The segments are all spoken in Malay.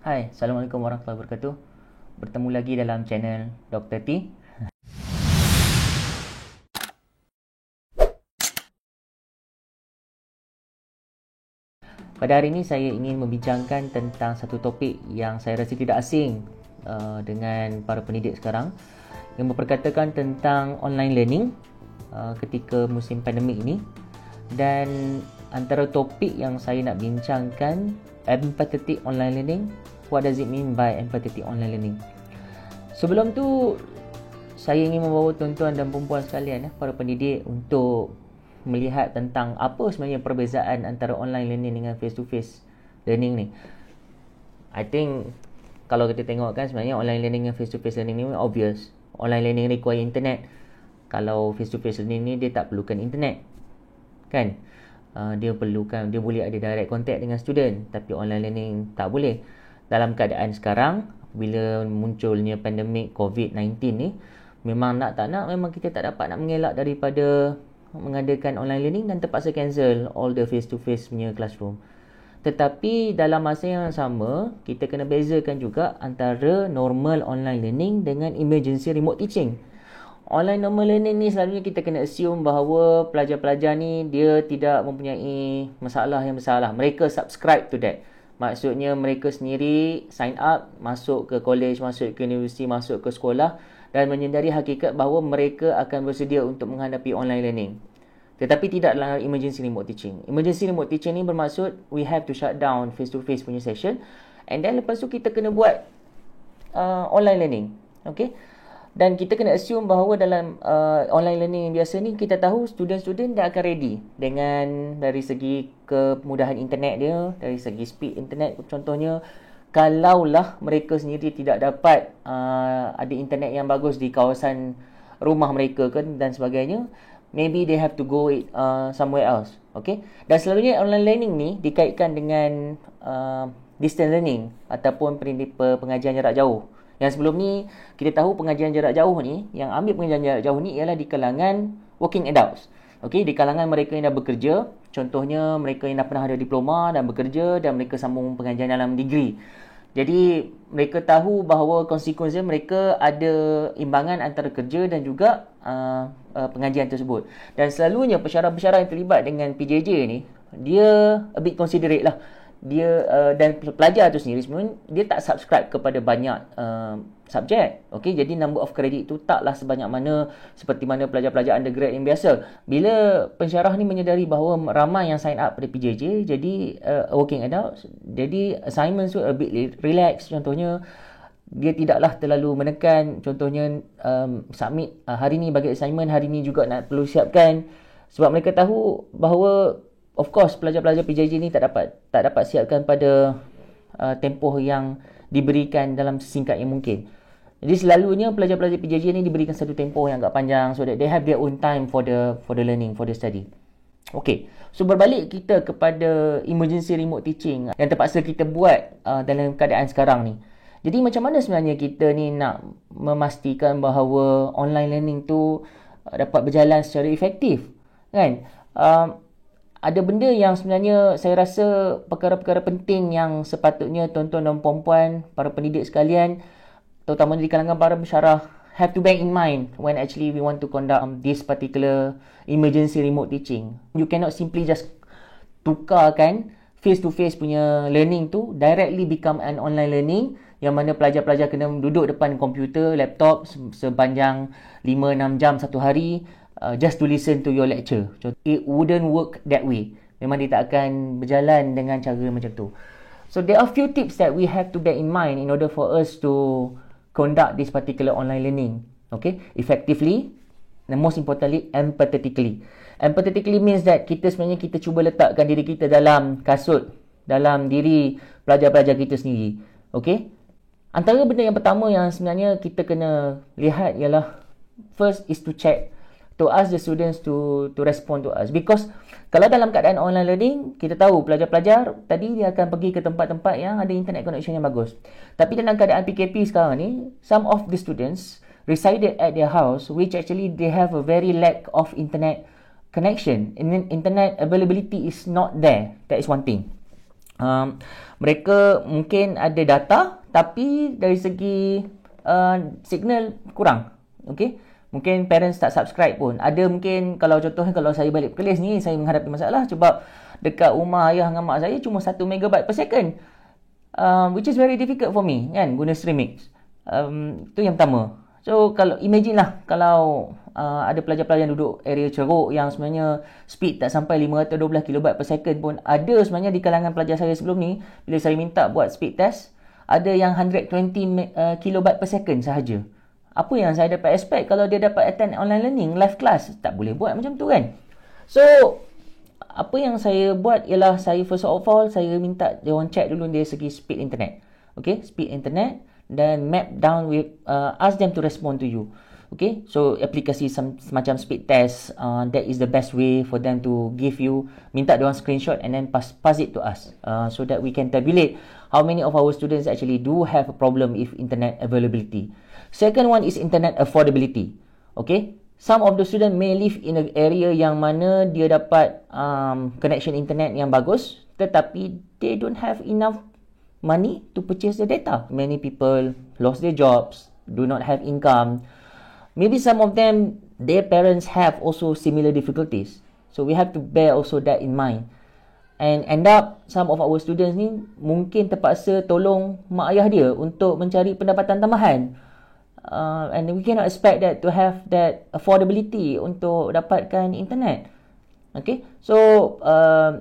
Hai, Assalamualaikum warahmatullahi wabarakatuh. Bertemu lagi dalam channel Dr. T. Pada hari ini saya ingin membincangkan tentang satu topik yang saya rasa tidak asing dengan para pendidik sekarang, yang memperkatakan tentang online learning ketika musim pandemik ini. Dan antara topik yang saya nak bincangkan, empathetic online learning. What does it mean by empathetic online learning? Sebelum tu, saya ingin membawa tuan-tuan dan perempuan sekalian, para pendidik, untuk melihat tentang apa sebenarnya perbezaan antara online learning dengan face-to-face learning ni. I think kalau kita tengok kan, sebenarnya online learning dengan face-to-face learning ni obvious. Online learning require internet. Kalau face-to-face learning ni dia tak perlukan internet, kan? Dia boleh ada direct contact dengan student, tapi online learning tak boleh. Dalam keadaan sekarang, bila munculnya pandemik COVID-19 ni, memang nak tak nak, memang kita tak dapat nak mengelak daripada mengadakan online learning dan terpaksa cancel all the face-to-face punya classroom. Tetapi dalam masa yang sama, kita kena bezakan juga antara normal online learning dengan emergency remote teaching. Online normal learning ni selalunya kita kena assume bahawa pelajar-pelajar ni dia tidak mempunyai masalah yang besar lah. Mereka subscribe to that. Maksudnya mereka sendiri sign up, masuk ke college, masuk ke universiti, masuk ke sekolah dan menyedari hakikat bahawa mereka akan bersedia untuk menghadapi online learning. Tetapi tidak dalam emergency remote teaching. Emergency remote teaching ni bermaksud we have to shut down face-to-face punya session, and then lepas tu kita kena buat online learning. Okay? Dan kita kena assume bahawa dalam online learning yang biasa ni, kita tahu student-student dah akan ready dengan dari segi kemudahan internet dia, dari segi speed internet contohnya. Kalaulah mereka sendiri tidak dapat ada internet yang bagus di kawasan rumah mereka kan dan sebagainya, maybe they have to go somewhere else. Okay? Dan selalunya online learning ni dikaitkan dengan distance learning ataupun pengajian jarak jauh. Yang sebelum ni, kita tahu pengajian jarak jauh ni, yang ambil pengajian jarak jauh ni ialah di kalangan working adults. Okay, di kalangan mereka yang dah bekerja. Contohnya, mereka yang dah pernah ada diploma dan bekerja dan mereka sambung pengajian dalam degree. Jadi, mereka tahu bahawa konsekuensi mereka ada imbangan antara kerja dan juga pengajian tersebut. Dan selalunya, pensyarah-pensyarah yang terlibat dengan PJJ ni, dia a bit considerate lah. Dia dan pelajar tu sendiri sebenarnya dia tak subscribe kepada banyak subjek. Okey, jadi number of credit tu taklah sebanyak mana seperti mana pelajar-pelajar undergrad yang biasa. Bila pensyarah ni menyedari bahawa ramai yang sign up pada PJJ, jadi working adults, jadi assignments tu a bit relax. Contohnya, dia tidaklah terlalu menekan. Contohnya submit hari ni bagi assignment, hari ni juga nak perlu siapkan, sebab mereka tahu bahawa of course pelajar-pelajar PJJ ni tak dapat siapkan pada tempoh yang diberikan dalam sesingkat yang mungkin. Jadi selalunya pelajar-pelajar PJJ ni diberikan satu tempoh yang agak panjang so that they have their own time for the learning, for the study. Okay, so berbalik kita kepada emergency remote teaching yang terpaksa kita buat dalam keadaan sekarang ni. Jadi macam mana sebenarnya kita ni nak memastikan bahawa online learning tu dapat berjalan secara efektif, kan? Ada benda yang sebenarnya saya rasa perkara-perkara penting yang sepatutnya tuan-tuan dan puan-puan, para pendidik sekalian, terutama di kalangan para pensyarah, have to bear in mind when actually we want to conduct this particular emergency remote teaching. You cannot simply just tukarkan face-to-face punya learning tu directly become an online learning yang mana pelajar-pelajar kena duduk depan komputer, laptop sepanjang 5-6 jam satu hari just to listen to your lecture. It wouldn't work that way. Memang dia tak akan berjalan dengan cara macam tu. So there are few tips that we have to bear in mind in order for us to conduct this particular online learning, okay, effectively, and most importantly, empathetically. Empathetically means that kita sebenarnya kita cuba letakkan diri kita dalam kasut, dalam diri pelajar-pelajar kita sendiri, okay. Antara benda yang pertama yang sebenarnya kita kena lihat ialah, first is to check, to ask the students to respond to us. Because kalau dalam keadaan online learning, kita tahu pelajar-pelajar tadi dia akan pergi ke tempat-tempat yang ada internet connection yang bagus. Tapi dalam keadaan PKP sekarang ni, some of the students resided at their house which actually they have a very lack of internet connection. Internet availability is not there. That is one thing. Mereka mungkin ada data, tapi dari segi signal kurang. Okay, mungkin parents tak subscribe pun. Ada mungkin, kalau contohnya kalau saya balik kelas ni, saya menghadapi masalah sebab dekat rumah ayah dengan mak saya cuma 1 megabyte per second, which is very difficult for me kan, guna Streamix. Tu yang pertama. So kalau imagine lah, kalau ada pelajar-pelajar yang duduk area ceruk yang sebenarnya speed tak sampai 512 kilobyte per second pun ada sebenarnya di kalangan pelajar saya sebelum ni. Bila saya minta buat speed test, ada yang 120 kilobyte per second sahaja. Apa yang saya dapat expect kalau dia dapat attend online learning, live class? Tak boleh buat macam tu kan. So apa yang saya buat ialah, saya first of all, saya minta dia orang check dulu dari segi speed internet. Okay, speed internet, dan map down with, ask them to respond to you. Okay, so aplikasi semacam speed test, that is the best way for them to give you, minta dia orang screenshot and then pass it to us, so that we can tabulate how many of our students actually do have a problem with internet availability. Second one is internet affordability. Okay, some of the student may live in an area yang mana dia dapat connection internet yang bagus, tetapi they don't have enough money to purchase the data. Many people lost their jobs, do not have income. Maybe some of them, their parents have also similar difficulties. So we have to bear also that in mind. And end up, some of our students ni mungkin terpaksa tolong mak ayah dia untuk mencari pendapatan tambahan. And we cannot expect that to have that affordability untuk dapatkan internet. Okay, so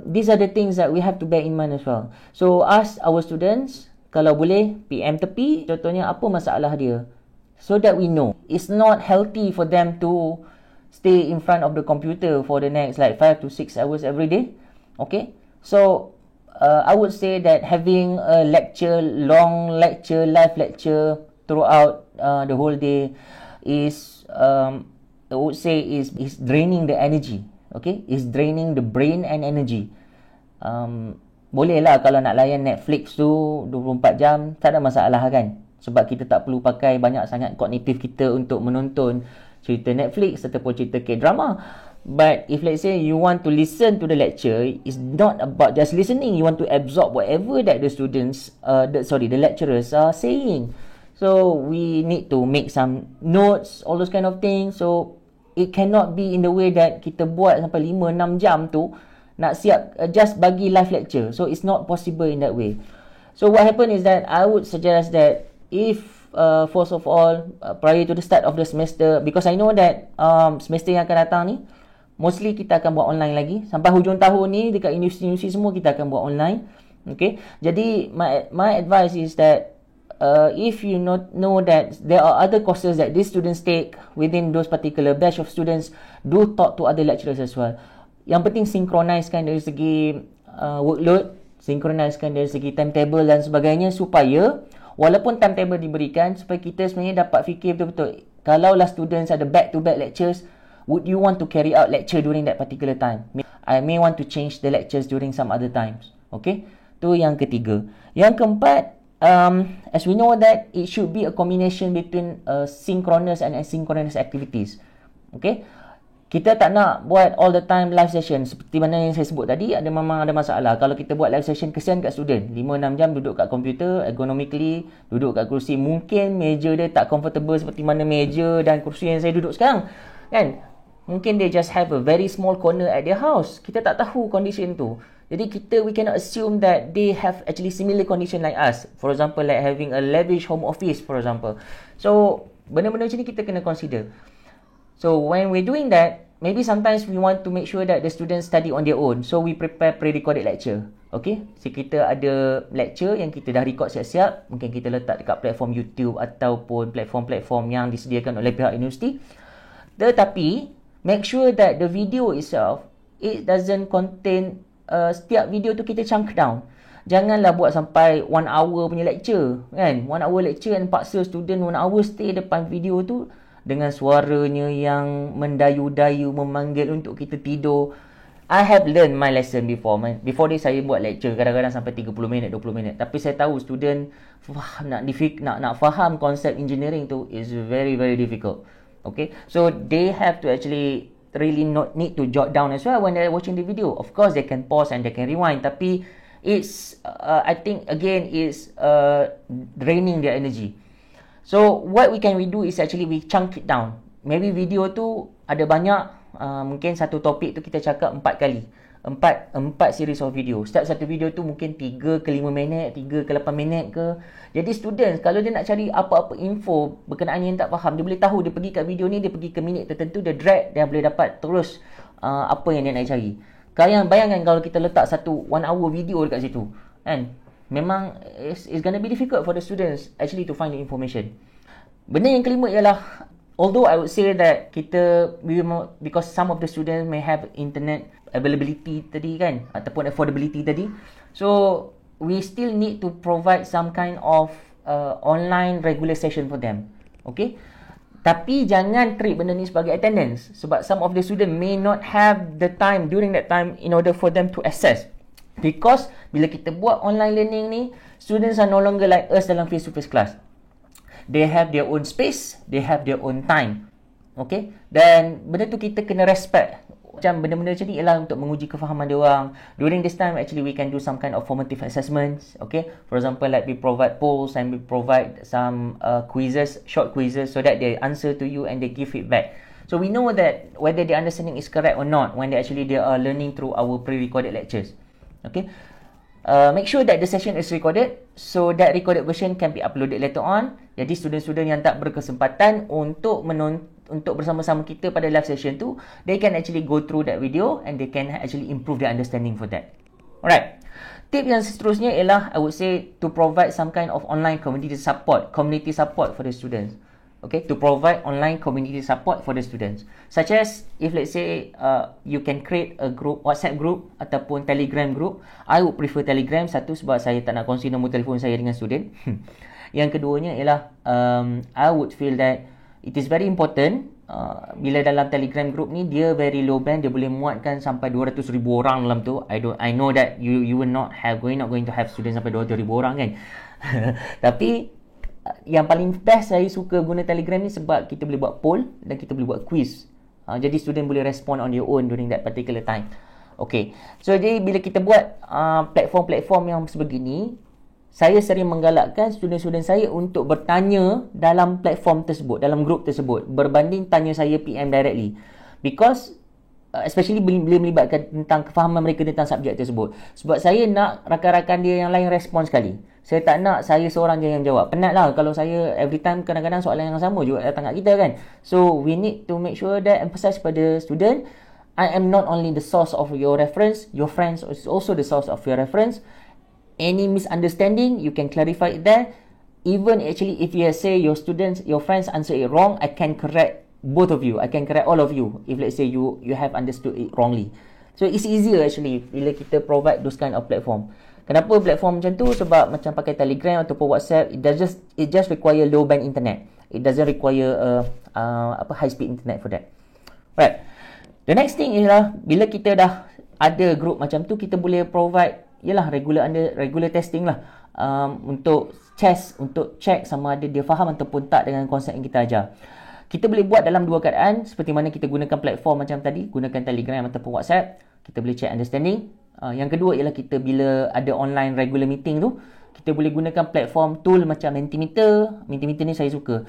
these are the things that we have to bear in mind as well. So ask our students, kalau boleh PM tepi, contohnya apa masalah dia, so that we know. It's not healthy for them to stay in front of the computer for the next like 5 to 6 hours every day. Okay, so I would say that having a lecture, long lecture, live lecture throughout the whole day is, I would say is draining the energy. Okay, is draining the brain and energy. Boleh lah kalau nak layan Netflix tu 24 jam, tak ada masalah kan, sebab kita tak perlu pakai banyak sangat kognitif kita untuk menonton cerita Netflix ataupun cerita K-drama. But if let's say you want to listen to the lecture, it's not about just listening. You want to absorb whatever that the students, the lecturers are saying. So we need to make some notes, all those kind of things. So it cannot be in the way that kita buat sampai 5-6 jam tu nak siap just bagi live lecture. So it's not possible in that way. So what happened is that I would suggest that if first of all, prior to the start of the semester, because I know that semester yang akan datang ni mostly kita akan buat online lagi. Sampai hujung tahun ni dekat universiti-universiti semua kita akan buat online. Okay, jadi my advice is that if you know that there are other courses that these students take within those particular batch of students, do talk to other lecturers as well. Yang penting synchronizekan dari segi workload, synchronizekan dari segi timetable dan sebagainya, supaya walaupun timetable diberikan, supaya kita sebenarnya dapat fikir betul-betul, kalaulah students ada back-to-back lectures, would you want to carry out lecture during that particular time? I may want to change the lectures during some other times. Okay, tu yang ketiga. Yang keempat, as we know that it should be a combination between synchronous and asynchronous activities. Okay, kita tak nak buat all the time live session. Seperti mana yang saya sebut tadi, memang ada masalah. Kalau kita buat live session, kesian kat student, 5-6 jam duduk kat komputer, ergonomically duduk kat kerusi, mungkin meja dia tak comfortable seperti mana meja dan kerusi yang saya duduk sekarang kan. Mungkin they just have a very small corner at their house. Kita tak tahu condition tu. Jadi we cannot assume that they have actually similar condition like us. For example, like having a lavish home office, for example. So, benda-benda macam ni kita kena consider. So, when we're doing that, maybe sometimes we want to make sure that the students study on their own. So, we prepare pre-recorded lecture. Okay? So, kita ada lecture yang kita dah record siap-siap. Mungkin kita letak dekat platform YouTube ataupun platform-platform yang disediakan oleh pihak universiti. Tetapi, make sure that the video itself, it doesn't contain, setiap video tu kita chunk down. Janganlah buat sampai 1 hour punya lecture kan, 1 hour lecture and paksa student 1 hour stay depan video tu dengan suaranya yang mendayu-dayu, memanggil untuk kita tidur. I have learned my lesson before. Before this saya buat lecture kadang-kadang sampai 30 minit, 20 minit. Tapi saya tahu student nak faham konsep engineering tu is very very difficult. Okay, so they have to actually really not need to jot down as well when they're watching the video. Of course they can pause and they can rewind, tapi I think again is draining their energy. So what we do is actually we chunk it down. Maybe video tu ada banyak, mungkin satu topik tu kita cakap 4 kali. 4 series of video. Setiap satu video tu mungkin 3 ke 5 minit, 3 ke 8 minit ke. Jadi students kalau dia nak cari apa-apa info berkenaan yang tak faham, dia boleh tahu, dia pergi kat video ni, dia pergi ke minit tertentu, dia drag, dia boleh dapat terus apa yang dia nak cari. Kalian bayangkan kalau kita letak satu 1 hour video dekat situ, kan? Memang it's gonna be difficult for the students actually to find the information. Benda yang kelima ialah, although I would say that because some of the students may have internet availability tadi kan, ataupun affordability tadi, so we still need to provide some kind of online regular session for them. Okay, tapi jangan treat benda ni sebagai attendance, sebab some of the student may not have the time during that time in order for them to access. Because bila kita buat online learning ni, students are no longer like us dalam face to face class. They have their own space, they have their own time. Okay, dan benda tu kita kena respect. Macam benda-benda macam ni ialah untuk menguji kefahaman dia orang. During this time actually we can do some kind of formative assessments. Okay, for example like we provide polls and we provide some quizzes, short quizzes, so that they answer to you and they give feedback. So we know that whether their understanding is correct or not when they are learning through our pre-recorded lectures. Okay, make sure that the session is recorded, so that recorded version can be uploaded later on. Jadi student-student yang tak berkesempatan untuk bersama-sama kita pada live session tu, they can actually go through that video and they can actually improve their understanding for that. Alright, tip yang seterusnya ialah I would say to provide some kind of online community support for the students. Okay, to provide online community support for the students, such as if let's say you can create a group, WhatsApp group ataupun Telegram group. I would prefer Telegram, satu sebab saya tak nak kongsi nombor telefon saya dengan student. Yang keduanya ialah I would feel that it is very important bila dalam Telegram group ni dia very low band, dia boleh muatkan sampai 200,000 orang dalam tu. I know that you will not going to have students sampai 200,000 orang kan. Tapi yang paling best saya suka guna Telegram ni sebab kita boleh buat poll dan kita boleh buat quiz. Jadi student boleh respond on their own during that particular time. Okay, so jadi bila kita buat platform-platform yang sebegini, saya sering menggalakkan student-student saya untuk bertanya dalam platform tersebut, dalam group tersebut, berbanding tanya saya PM directly. Because especially bila melibatkan tentang kefahaman mereka tentang subjek tersebut. Sebab saya nak rakan-rakan dia yang lain respon sekali. Saya tak nak saya seorang je yang jawab. Penat lah kalau saya every time kadang-kadang soalan yang sama juga datang kat kita kan. So we need to make sure that emphasize pada student, I am not only the source of your reference, your friends is also the source of your reference. Any misunderstanding, you can clarify it there. Even actually if you say your students, your friends answer it wrong, I can correct both of you. I can correct all of you if let's say you have understood it wrongly. So it's easier actually bila kita provide those kind of platform. Kenapa platform macam tu? Sebab macam pakai Telegram ataupun WhatsApp, it just require low band internet. It doesn't require high speed internet for that. Right. The next thing ialah bila kita dah ada group macam tu, kita boleh provide regular testing lah, untuk check sama ada dia faham ataupun tak dengan konsep yang kita ajar. Kita boleh buat dalam dua keadaan, seperti mana kita gunakan platform macam tadi, gunakan Telegram ataupun WhatsApp, kita boleh check understanding. Yang kedua ialah kita bila ada online regular meeting tu, kita boleh gunakan platform tool macam Mentimeter. Mentimeter ni saya suka.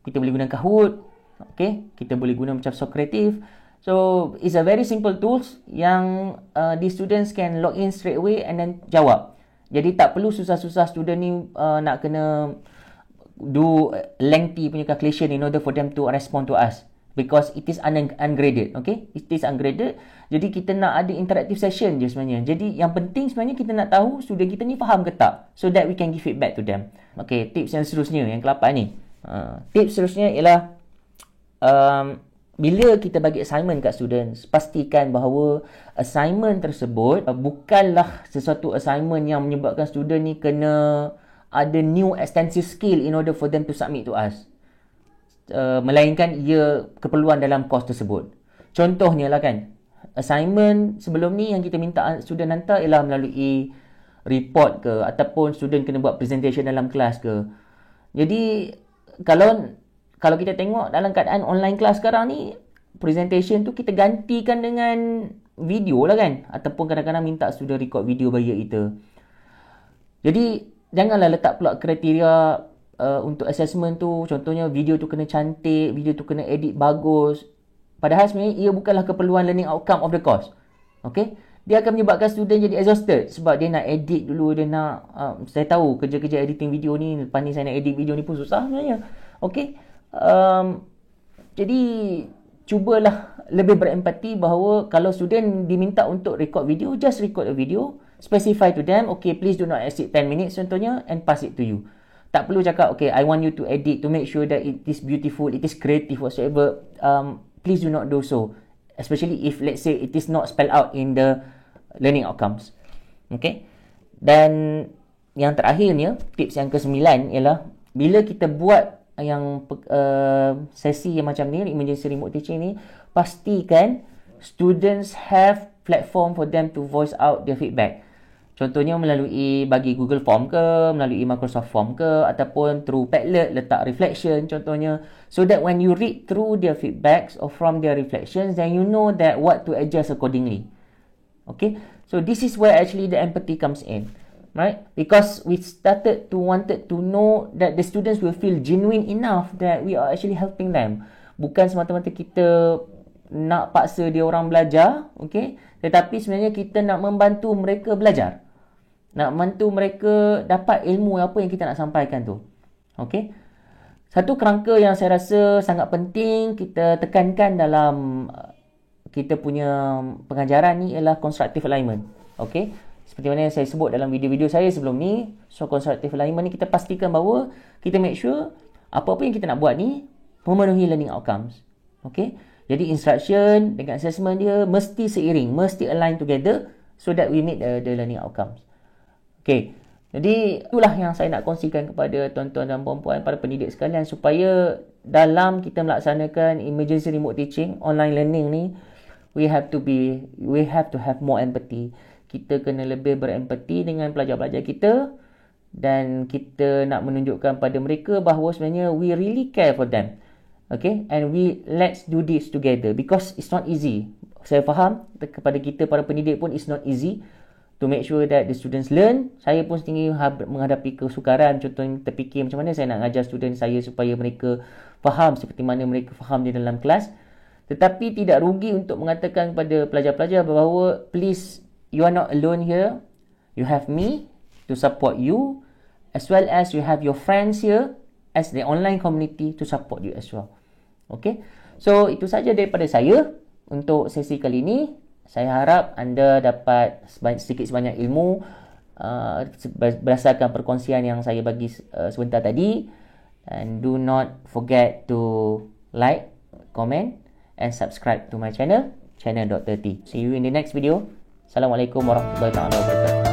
Kita boleh guna Kahoot, okay? Kita boleh guna macam Socrative. So it's a very simple tools yang the students can log in straight away and then jawab. Jadi tak perlu susah-susah student ni nak kena do lengthy punya calculation in order for them to respond to us, because it is ungraded. Okay, it is ungraded. Jadi kita nak ada interactive session je sebenarnya. Jadi yang penting sebenarnya kita nak tahu student kita ni faham ke tak, so that we can give feedback to them. Okay, tips yang seterusnya, yang ke-8 ni. Tips seterusnya ialah bila kita bagi assignment kat students, pastikan bahawa assignment tersebut bukanlah sesuatu assignment yang menyebabkan student ni kena ada new extensive skill in order for them to submit to us. Melainkan ia keperluan dalam course tersebut. Contohnya lah kan, assignment sebelum ni yang kita minta student hantar ialah melalui report ke, ataupun student kena buat presentation dalam kelas ke. Jadi kalau kita tengok dalam keadaan online kelas sekarang ni, presentation tu kita gantikan dengan video lah kan, ataupun kadang-kadang minta student record video bagi kita. Jadi janganlah letak pula kriteria untuk assessment tu, contohnya video tu kena cantik, video tu kena edit bagus. Padahal sebenarnya ia bukanlah keperluan learning outcome of the course. Okay? Dia akan menyebabkan student jadi exhausted sebab dia nak edit dulu, dia nak saya tahu kerja-kerja editing video ni, lepas ni saya nak edit video ni pun susah sebenarnya. Okay? Jadi cubalah lebih berempati bahawa kalau student diminta untuk record video, just record a video, specify to them, okay, please do not exceed 10 minutes contohnya, and pass it to you. Tak perlu cakap, okay, I want you to edit to make sure that it is beautiful, it is creative whatsoever. Please do not do so, especially if let's say it is not spelled out in the learning outcomes. Okay. Dan yang terakhirnya, tips yang ke-9 ialah bila kita buat yang sesi yang macam ni, emergency remote teaching ni, pastikan students have platform for them to voice out their feedback. Contohnya melalui bagi Google Form ke, melalui Microsoft Form ke, ataupun through Padlet, letak reflection contohnya, so that when you read through their feedbacks or from their reflections, then you know that what to adjust accordingly. Okay, so this is where actually the empathy comes in. Right? Because we wanted to know that the students will feel genuine enough that we are actually helping them. Bukan semata-mata kita nak paksa dia orang belajar, okay? Tetapi sebenarnya kita nak membantu mereka belajar. Nak membantu mereka dapat ilmu apa yang kita nak sampaikan tu. Okay? Satu kerangka yang saya rasa sangat penting kita tekankan dalam kita punya pengajaran ni ialah constructive alignment. Okay? Seperti mana yang saya sebut dalam video-video saya sebelum ni, so constructive alignment ni kita pastikan bahawa kita make sure apa-apa yang kita nak buat ni memenuhi learning outcomes. Okay? Jadi instruction dengan assessment dia mesti seiring, mesti align together so that we meet the learning outcomes. Okay. Jadi itulah yang saya nak kongsikan kepada tuan-tuan dan puan-puan, para pendidik sekalian, supaya dalam kita melaksanakan emergency remote teaching, online learning ni, we have to have more empathy. Kita kena lebih berempati dengan pelajar-pelajar kita dan kita nak menunjukkan pada mereka bahawa sebenarnya we really care for them. Okay, and let's do this together because it's not easy. Saya faham kepada kita para pendidik pun it's not easy to make sure that the students learn. Saya pun sendiri menghadapi kesukaran, contohnya terfikir macam mana saya nak ajar student saya supaya mereka faham seperti mana mereka faham di dalam kelas. Tetapi tidak rugi untuk mengatakan kepada pelajar-pelajar bahawa please, you are not alone here. You have me to support you, as well as you have your friends here as the online community to support you as well. Okay, so itu saja daripada saya untuk sesi kali ini. Saya harap anda dapat sedikit sebanyak ilmu berdasarkan perkongsian yang saya bagi sebentar tadi. And do not forget to like, comment and subscribe to my channel Dr. T. See you in the next video. Assalamualaikum warahmatullahi wabarakatuh.